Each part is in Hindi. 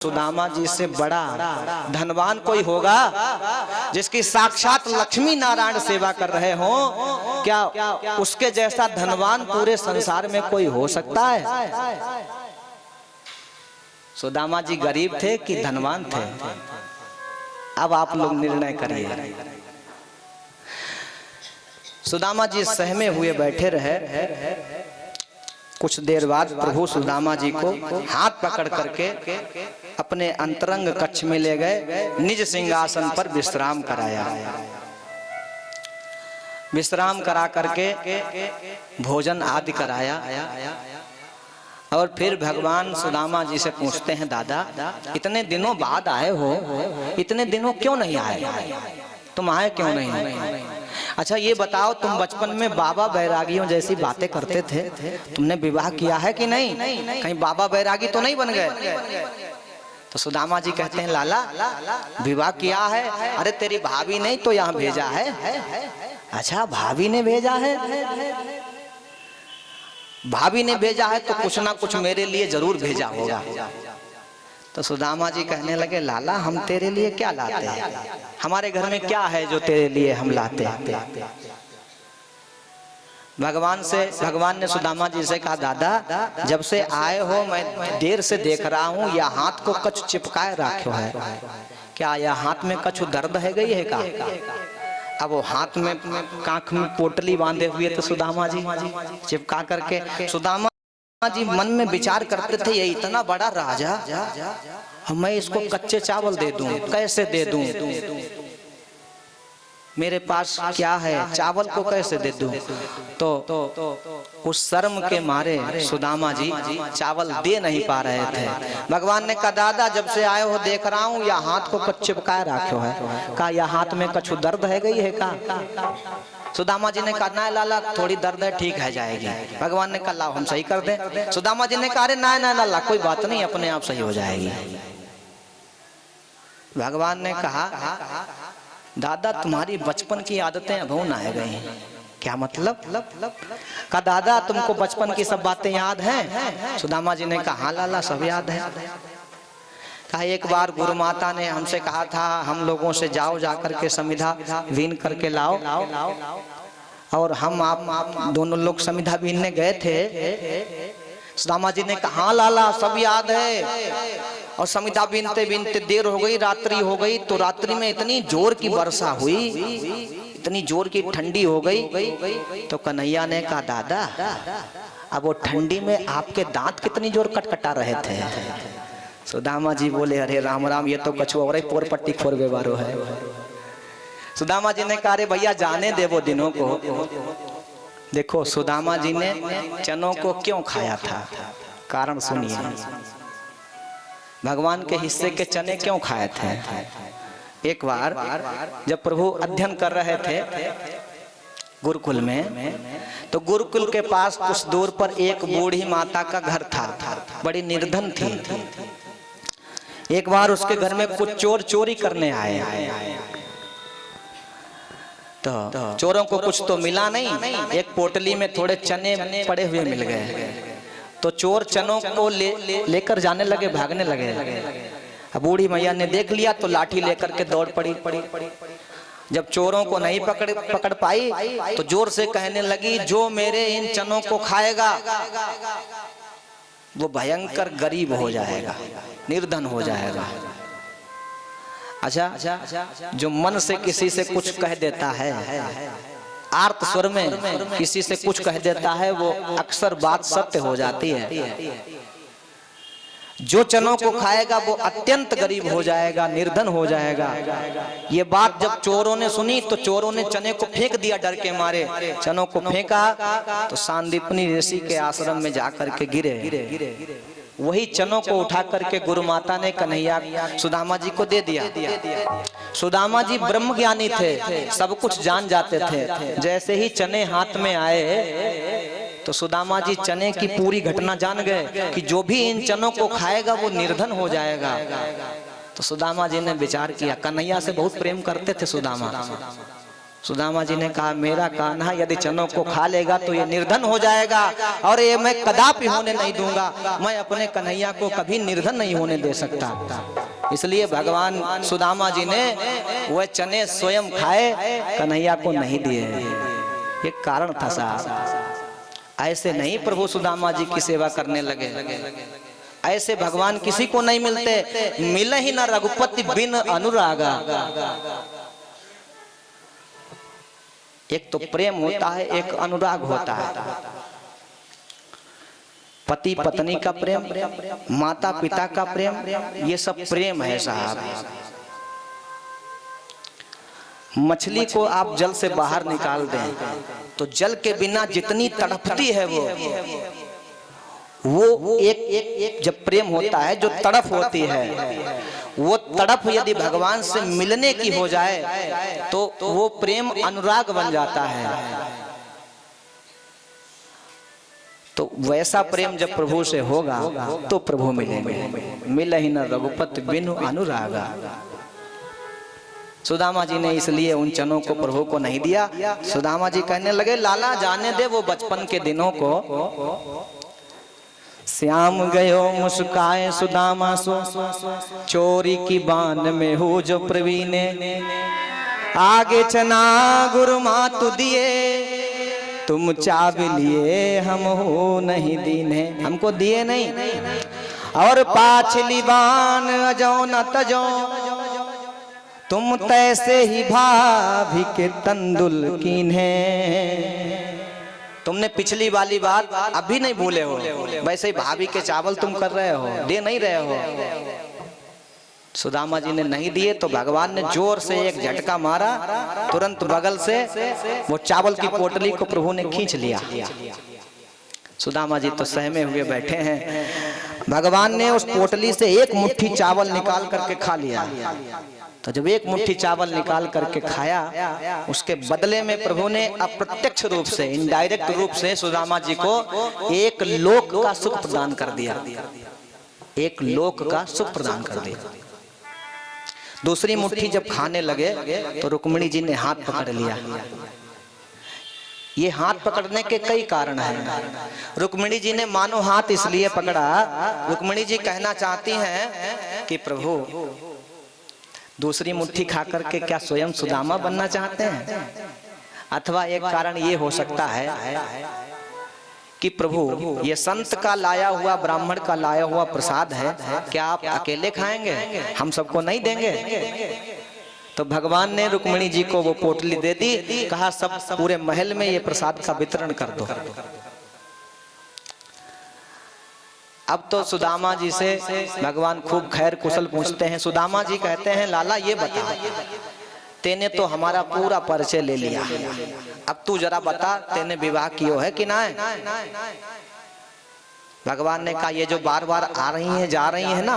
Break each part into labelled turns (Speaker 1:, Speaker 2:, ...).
Speaker 1: सुदामा जी से बड़ा धनवान कोई होगा जिसकी साक्षात लक्ष्मी नारायण सेवा कर रहे हो? क्या उसके जैसा धनवान पूरे संसार में कोई हो सकता है? सुदामा जी गरीब थे कि धनवान थे? अब आप लोग निर्णय करिए। सुदामा जी सहमे हुए बैठे रहे। कुछ देर बाद प्रभु सुदामा जी को हाथ पकड़ करके अपने अंतरंग कक्ष में ले गए, निज सिंहासन पर विश्राम कराया। विश्राम करा करके भोजन आदि कराया और फिर भगवान सुदामा जी से पूछते हैं, दादा इतने दिनों बाद आए हो, इतने दिनों क्यों नहीं आए? तुम आए क्यों नहीं? अच्छा ये बताओ, तुम बचपन में बाबा बैरागियों जैसी बातें करते थे, तुमने विवाह किया है कि नहीं? कहीं बाबा बैरागी तो नहीं बन गए? तो सुदामा जी कहते हैं, लाला विवाह किया है। अरे तेरी भाभी ने तो यहाँ भेजा है। अच्छा भाभी ने भेजा है? भाभी ने भेजा है तो कुछ ना कुछ मेरे लिए जरूर भेजा होगा। तो सुदामा जी कहने लगे, लाला हम तेरे लिए क्या लाते हैं? हमारे घर में क्या है जो तेरे लिए हम लाते हैं? भगवान ने सुदामा जी से कहा, दादा जब से आए हो मैं देर से देख रहा हूँ यह हाथ को कछु चिपकाए रखो है। क्या यह हाथ में कछु दर्द है गई है का? अब वो हाथ में कांख में पोटली बांधे हुए थे सुदामा जी, चिपका करके। सुदामा जी मन में विचार करते थे, ये इतना बड़ा राजा, मैं इसको कच्चे चावल दे दूं, कैसे दे दूं? मेरे पास क्या है, चावल को कैसे दे दूं? तो उस शर्म के मारे सुदामा जी चावल दे नहीं पा रहे थे। भगवान ने कहा, दादा जब से आए हो देख रहा हूँ या हाथ को कच्चे चिपकाए रखो है। कहा या हाथ में कछु दर्द है गई है का? सुदामा जी ने कहा, ना लाला थोड़ी दर्द है, ठीक है जाएगी। भगवान ने कहा, लाओ हम सही कर दें। सुदामा जी ने कहा, अरे ना ना लाला कोई बात नहीं, अपने आप सही हो जाएगी। भगवान ने कहा, दादा तुम्हारी बचपन की आदतें अब ना आ गई हैं। क्या मतलब? कहा दादा तुमको बचपन की सब बातें याद हैं? सुदामा जी ने कहा, हाँ लाला सब याद है। कहा एक बार गुरु माता ने हमसे कहा था, हम लोगों से जाओ जाकर के समिधा बीन करके लाओ, और हम आप दोनों लोग समिधा बीनने गए थे। सुदामा जी ने कहा, हाँ लाला सब याद है। और समिधा बीनते बीनते देर हो गई, रात्रि हो गई। तो रात्रि में इतनी जोर की वर्षा हुई, इतनी जोर की ठंडी हो गई। तो कन्हैया ने कहा, दादा अब वो ठंडी में आपके दांत कितनी जोर कटकटा रहे थे? सुदामा जी बोले, अरे राम राम ये तो कछु और ही पोर पट्टी खोर व्यवहारो है। सुदामा जी ने कहा, अरे भैया जाने दे वो दिनों को। देखो सुदामा जी ने चनों को क्यों खाया था, कारण सुनिए। भगवान के हिस्से के चने क्यों खाए थे? एक बार जब प्रभु अध्ययन कर रहे थे गुरुकुल में, तो गुरुकुल के पास कुछ दूर पर एक बूढ़ी माता का घर था, बड़ी निर्धन थी। एक बार उसके घर में कुछ चोर चोरी करने आए। तो चोरों को कुछ तो मिला नहीं, एक पोटली में थोड़े चने पड़े हुए मिल गए। तो चोर चनों को लेकर जाने लगे, भागने लगे। बूढ़ी मैया ने देख लिया तो लाठी लेकर के दौड़ पड़ी। जब चोरों को नहीं पकड़ पाई तो जोर से कहने लगी, जो मेरे इन चनों को खाएगा वो भयंकर गरीब हो जाएगा, निर्धन हो जाएगा। अच्छा जो मन से किसी से कुछ कह देता है, आर्त स्वर में किसी से कुछ कह देता है, वो अक्सर बात सत्य हो जाती है। जो चनों को खाएगा वो अत्यंत गरीब हो जाएगा, निर्धन हो जाएगा। ये बात जब चोरों ने सुनी तो चोरों ने चने को फेंक दिया, डर के मारे चनों को फेंका तो सांदीपनी ऋषि के आश्रम में जाकर के गिरे। वही चनों को उठा करके गुरु माता ने कन्हैया सुदामा जी को दे दिया। सुदामा जी ब्रह्म ज्ञानी थे, सब कुछ जान जाते थे। जैसे ही चने हाथ में आए तो सुदामा जी चने की पूरी घटना जान गए कि जो भी इन चनों को खाएगा वो निर्धन हो जाएगा। तो सुदामा जी ने विचार किया, कन्हैया से बहुत प्रेम करते थे सुदामा। सुदामा जी ने कहा मेरा कान्हा यदि चनों को खा लेगा तो ये निर्धन हो जाएगा और ये मैं कदापि होने नहीं दूंगा। मैं अपने कन्हैया को कभी निर्धन नहीं होने दे सकता। इसलिए भगवान सुदामा जी ने वह चने स्वयं खाए, कन्हैया को नहीं दिए। ये कारण था साहब। ऐसे नहीं प्रभु सुदामा जी की सेवा करने लगे। ऐसे भगवान किसी को नहीं मिलते। मिले ही न रघुपति बिन अनुरागा। एक तो प्रेम होता है, एक अनुराग होता है। पति पत्नी का प्रेम, माता पिता का प्रेम, ये सब प्रेम है साहब। मछली को आप जल से बाहर निकाल दें तो जल के बिना जितनी तड़पती है वो एक जब प्रेम होता है, जो तड़प होती है, वो तड़प यदि भगवान से मिलने की हो जाए तो वो प्रेम अनुराग बन जाता है। तो वैसा प्रेम जब प्रभु से होगा तो प्रभु मिलेंगे। मिले ही न रघुपति बिनु अनुरागा। सुदामा जी ने इसलिए उन चनों को प्रभु को नहीं दिया। सुदामा जी कहने लगे लाला जाने दे वो बचपन के दिनों को। श्याम गयो मुस्काए सुदामा सो, चोरी की बान में हो जो प्रवीणे। आगे चना गुरु मातु दिए, तुम चाव लिए हम हो नहीं दीने। हमको दिए नहीं। और पाछली बान अजो न तजो, तुम तैसे ही भाभी के तंदुल कीन्हे। तुमने पिछली वाली बात अभी नहीं भूले हो, वैसे ही भाभी के चावल तुम कर रहे हो, दे नहीं रहे हो। सुदामा जी ने नहीं दिए तो भगवान ने जोर से एक झटका मारा, तुरंत बगल से वो चावल की पोटली को प्रभु ने खींच लिया। सुदामा जी तो सहमे हुए बैठे हैं। भगवान ने उस पोटली से एक मुट्ठी चावल निकाल करके खा लिया। तो जब एक मुट्ठी चावल निकाल करके खाया, उसके बदले में प्रभु ने अप्रत्यक्ष रूप से, इनडायरेक्ट रूप से सुदामा जी को एक लोक का सुख प्रदान कर दिया। एक लोक का सुख प्रदान कर दिया। दूसरी मुट्ठी जब खाने लगे तो रुक्मिणी जी ने हाथ पकड़ लिया। ये हाथ पकड़ने के कई कारण हैं। रुक्मिणी जी ने मानो हाथ इसलिए पकड़ा, रुक्मिणी जी कहना चाहती हैं कि प्रभु दूसरी मुट्ठी खा करके क्या स्वयं सुदामा बनना चाहते हैं? अथवा एक कारण ये हो सकता है कि प्रभु ये संत का लाया हुआ, ब्राह्मण का लाया हुआ प्रसाद है, क्या आप अकेले खाएंगे? हम सबको नहीं देंगे? तो भगवान ने रुक्मिणी जी को वो पोटली दे दी, कहा सब पूरे महल में ये प्रसाद का वितरण कर दो। अब तो सुदामा जी से भगवान खूब खैर कुशल पूछते हैं। सुदामा जी कहते हैं लाला ये बता, तेने तो हमारा पूरा परिचय ले लिया, अब तू जरा बता तेने विवाह किया है कि ना? भगवान ने कहा ये जो बार बार आ रही हैं जा रही हैं ना,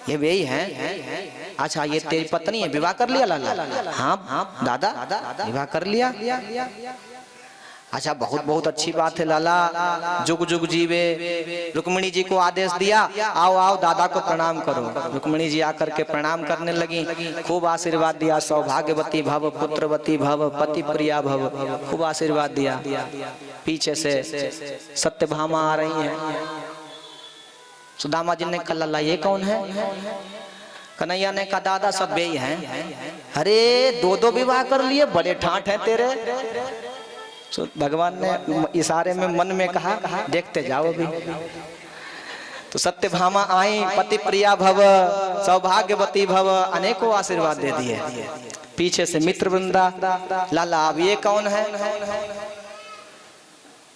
Speaker 1: ये वही हैं। अच्छा ये तेरी पत्नी है, विवाह कर लिया लाला? हाँ दादा विवाह कर लिया। अच्छा बहुत बहुत अच्छी बात है लाला, जुग जुग जीवे। रुक्मिणी जी को आदेश दिया आओ आओ दादा को प्रणाम करो। रुक्मिणी जी आकर के प्रणाम करने लगी, खूब आशीर्वाद दिया। सौभाग्यवती भव, पुत्रवती भव, पति प्रिया भव, खूब आशीर्वाद दिया। पीछे से सत्यभामा आ रही हैं। सुदामा जी ने कहा लाला ये कौन है? कन्हैया ने कहा दादा सब यही हैं। अरे दो दो विवाह कर लिए, बड़े ठाठ हैं तेरे। तो भगवान ने इशारे में मन में कहा देखते जाओ अभी। तो सत्यभामा आई, पति प्रिया भव, सौभाग्यवती भव, अनेकों आशीर्वाद दे दिए। पीछे से मित्र वृंदा, लाला अब ये कौन है?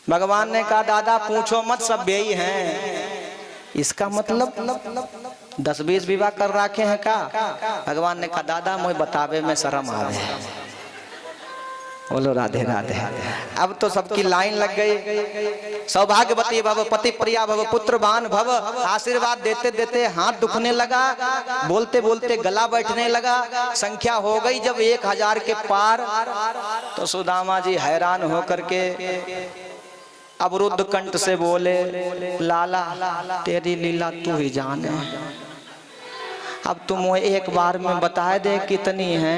Speaker 1: भगवान ने कहा दादा पूछो मत, सब यही हैं। इसका मतलब 10-20 विवाह कर रखे हैं का? भगवान ने कहा दादा मुझे बतावे में शर्म आवे। बोलो राधे राधे। अब तो सबकी लाइन लग गई। सौभाग्यवती भव, पति प्रिया भव, पुत्रवान भव, आशीर्वाद देते देते हाथ दुखने लगा, बोलते बोलते गला बैठने लगा। संख्या हो गई जब 1000 के पार, तो सुदामा जी हैरान होकर के अवरुद्ध कंठ से बोले लाला तेरी लीला तू ही जाने, अब तुम एक बार में बता दे कितनी है।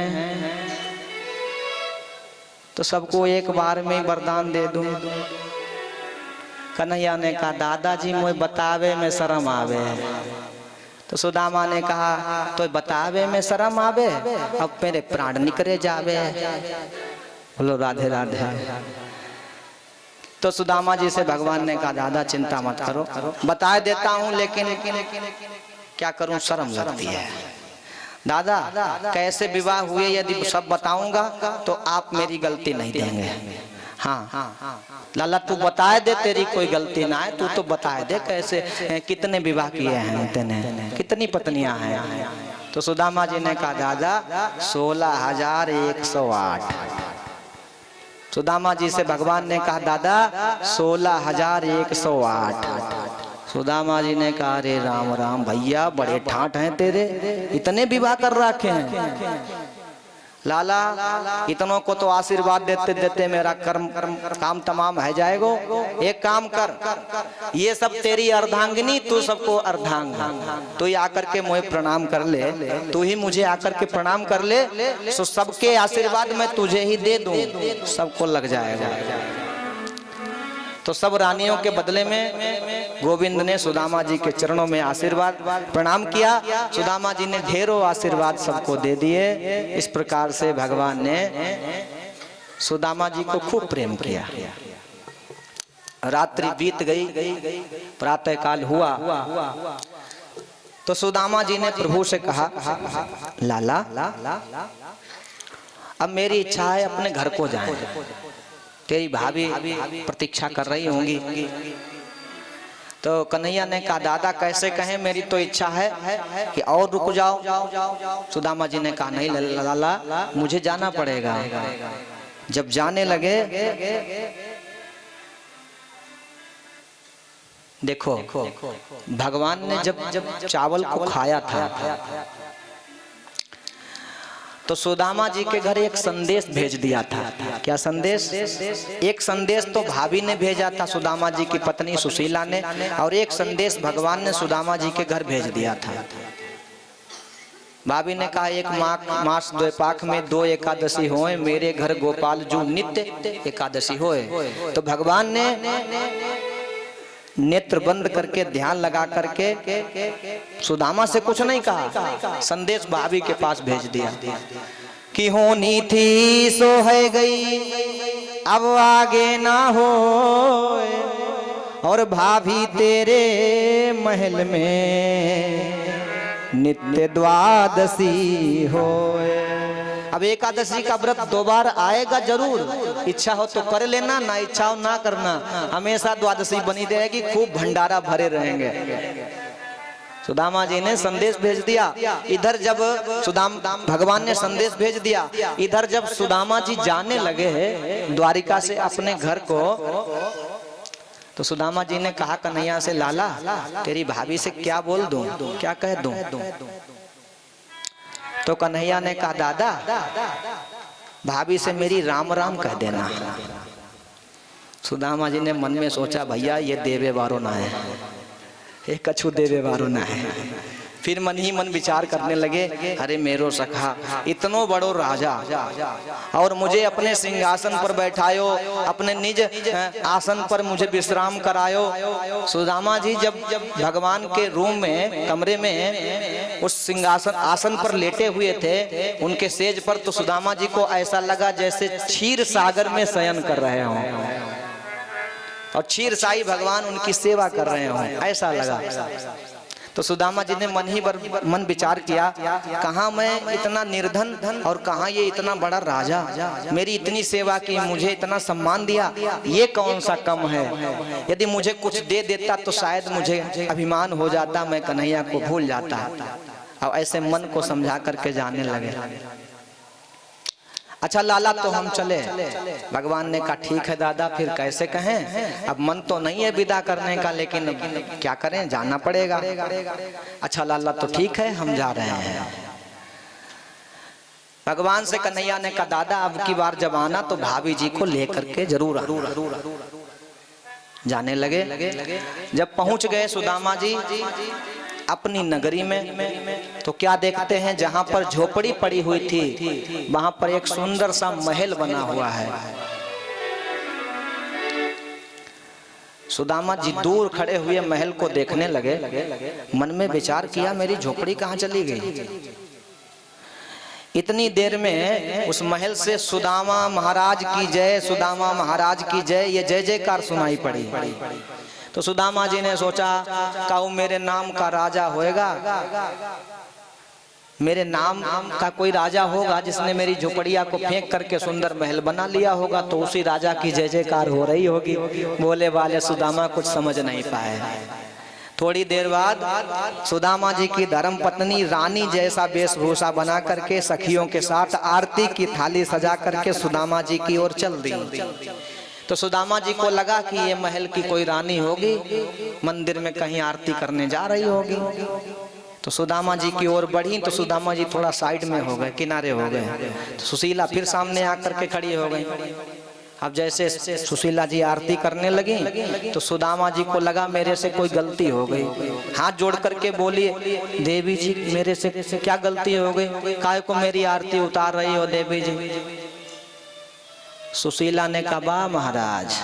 Speaker 1: तो सबको एक बार में ही वरदान दे दूं। कन्हैया ने कहा दादाजी मुझे बतावे में शर्म आवे। तो सुदामा ने कहा तो बतावे में शर्म आवे, अब मेरे प्राण निकले जावे। बोलो राधे राधे। तो सुदामा जी से भगवान ने कहा दादा चिंता मत करो, बता देता हूँ, लेकिन क्या करूं, शर्म लगती है। दादा कैसे विवाह हुए यदि सब बताऊंगा तो आप मेरी गलती नहीं देंगे। हाँ लाला तू बताए दे, तेरी कोई गलती ना है, तू तो बताए दे कैसे, कितने विवाह किए हैं तेने, कितनी पत्नियां हैं। तो सुदामा जी ने कहा दादा 16,108। सुदामा जी से भगवान ने कहा दादा 16,108। सुदामा जी ने कहा अरे राम राम भैया बड़े ठाठ हैं तेरे, इतने विवाह कर रखे हैं। लाला इतनों को तो आशीर्वाद देते देते मेरा काम तमाम है जाएगो। एक काम कर, ये सब तेरी अर्धांगिनी, तू सबको अर्धांग, तू ही आकर के मुझे प्रणाम कर ले, तू ही मुझे आकर के प्रणाम कर ले, तो सबके आशीर्वाद मैं तुझे ही दे दूं, सबको लग जाएगा। तो सब रानियों के बदले में गोविंद ने सुदामा जी के चरणों में आशीर्वाद प्रणाम किया। सुदामा जी ने ढेरों आशीर्वाद सबको दे दिए। इस प्रकार से भगवान ने सुदामा जी को खूब प्रेम किया। रात्रि बीत गई, प्रातः काल हुआ तो सुदामा जी ने प्रभु से कहा लाला अब मेरी इच्छा है अपने घर को जाएं, तेरी भाभी प्रतीक्षा कर रही होंगी। तो कन्हैया ने कहा दादा कैसे कहें, मेरी तो इच्छा है कि और रुक जाओ। सुदामा जी ने कहा नहीं लाला मुझे जाना पड़ेगा। जब जाने लगे देखो भगवान ने जब चावल को खाया था तो सुदामा जी के घर एक संदेश भेज दिया था। क्या संदेश? एक संदेश तो भाभी ने भेजा था सुदामा जी की पत्नी सुशीला ने, और एक संदेश भगवान ने सुदामा जी के घर भेज दिया था। भाभी ने कहा एक मास द्वैपाख में 2 एकादशी होए, मेरे घर गोपाल जू नित्य एकादशी होए। तो भगवान ने नेत्र बंद करके ध्यान लगा करके सुदामा से कुछ नहीं कहा, संदेश भाभी के पास भेज दिया कि होनी थी सो है गई, अब आगे ना हो, और भाभी तेरे महल में नित्य द्वादशी होए। अब एकादशी का व्रत 2 बार आएगा जरूर, इच्छा हो तो कर लेना, ना इच्छा हो ना करना, हमेशा द्वादशी बनी रहेगी, खूब भंडारा भरे रहेंगे। सुदामा जी ने संदेश भेज दिया। इधर जब भगवान ने संदेश भेज दिया, इधर जब सुदामा जी जाने लगे द्वारिका से अपने घर को, तो सुदामा जी ने कहा कन्हैया से लाला तेरी भाभी से क्या बोल दूं, क्या कह दूं? तो कन्हैया ने कहा दादा भाभी से मेरी राम राम कह देना। सुदामा जी ने मन में सोचा भैया ये देवे वारो ना है, ये कछु देवे वारो ना है। फिर मन ही मन विचार करने लगे अरे मेरो सखा इतनो बड़ो राजा और मुझे अपने सिंहासन पर बैठायो, अपने निज आसन पर मुझे विश्राम करायो। सुदामा जी जब भगवान के रूम में कमरे में उस सिंहासन आसन पर लेटे हुए थे उनके सेज पर, तो सुदामा जी को ऐसा लगा जैसे क्षीर सागर में शयन कर रहे हों और क्षीर साई भगवान उनकी सेवा कर रहे हों, ऐसा लगा। तो सुदामा जी ने मन विचार किया कहाँ मैं इतना निर्धन और कहाँ ये इतना बड़ा राजा, मेरी इतनी सेवा की, मुझे इतना सम्मान दिया, ये कौन सा कम है। यदि मुझे कुछ दे देता तो शायद मुझे अभिमान हो जाता, मैं कन्हैया को भूल जाता। और ऐसे मन को समझा करके जाने लगे। अच्छा लाला तो हम चले। भगवान ने कहा ठीक है दादा फिर कैसे कहें, अब मन तो नहीं है विदा करने का, लेकिन क्या करें जाना पड़ेगा। अच्छा लाला तो ठीक है हम जा रहे हैं। भगवान से कन्हैया ने कहा दादा अब की बार जब आना तो भाभी जी को लेकर के जरूर आना। जाने लगे। जब पहुंच गए सुदामा जी अपनी नगरी में, तो क्या देखते हैं, जहां पर झोपड़ी पड़ी हुई थी वहां पर एक सुंदर सा महल बना हुआ है। सुदामा जी दूर खड़े हुए महल को देखने लगे, मन में विचार किया मेरी झोपड़ी कहाँ चली गई। इतनी देर में उस महल से सुदामा महाराज की जय, सुदामा महाराज की जय, ये जय जयकार सुनाई पड़ी। तो सुदामा जी ने सोचा काऊ मेरे नाम का राजा होएगा, मेरे नाम का कोई राजा होगा जिसने मेरी झोपड़िया को फेंक करके सुंदर महल बना लिया होगा, तो उसी राजा की जय जयकार हो रही होगी। बोले वाले सुदामा कुछ समझ नहीं पाए। थोड़ी देर बाद सुदामा जी की धर्म पत्नी रानी जैसा वेशभूषा बना करके सखियों के साथ आरती की थाली सजा करके सुदामा जी की ओर चल दी। तो सुदामा जी को लगा कि ये महल की कोई रानी होगी, मंदिर में कहीं आरती करने जा रही होगी। तो सुदामा जी की ओर बढ़ी तो सुदामा जी थोड़ा साइड में हो गए, किनारे हो गए। तो सुशीला फिर सामने आकर के खड़ी हो गई। अब जैसे सुशीला जी आरती करने लगी तो सुदामा जी को लगा मेरे से कोई गलती हो गई। हाथ जोड़ करके बोली देवी जी मेरे से क्या गलती हो गई, काहे को मेरी आरती उतार रही हो देवी जी। सुशीला ने कहा बा महाराज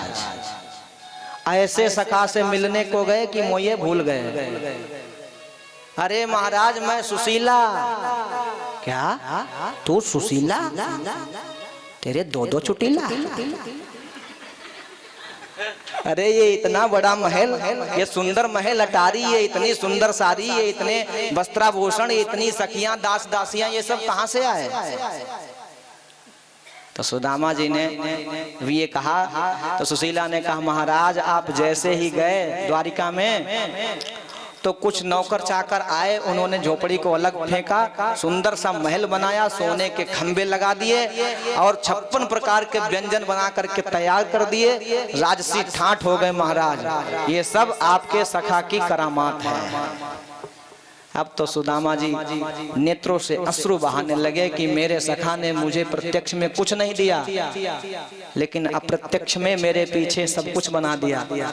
Speaker 1: ऐसे सखा से मिलने को गए कि मुझे भूल गए। अरे महाराज मैं सुशीला। क्या तू सुशीला, तेरे दो दो चुटीला। अरे ये इतना बड़ा महल, ये सुंदर महल अटारी, ये इतनी सुंदर साड़ी, ये इतने वस्त्राभूषण, इतनी सखियां दास दासियां, ये सब कहां से आए। तो सुदामा जी ने भी ये कहा। तो सुशीला ने कहा महाराज आप जैसे ही गए द्वारिका में तो कुछ नौकर चाकर आए, उन्होंने झोपड़ी को अलग फेंका, सुंदर सा महल बनाया, सोने के खंबे लगा दिए और 56 प्रकार के व्यंजन बना करके तैयार कर दिए। राजसी ठाठ हो गए महाराज, ये सब आपके सखा की करामात है। अब तो सुदामा जी नेत्रों से अश्रु बहाने लगे कि मेरे सखा ने मुझे प्रत्यक्ष में कुछ नहीं दिया, लेकिन अप्रत्यक्ष में मेरे पीछे सब कुछ बना दिया।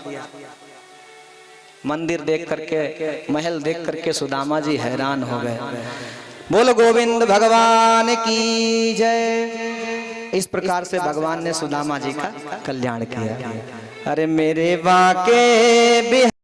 Speaker 1: मंदिर देख करके, महल देख करके सुदामा जी हैरान हो गए। बोलो गोविंद भगवान की जय। इस प्रकार से भगवान ने सुदामा जी का कल्याण किया। अरे मेरे वाके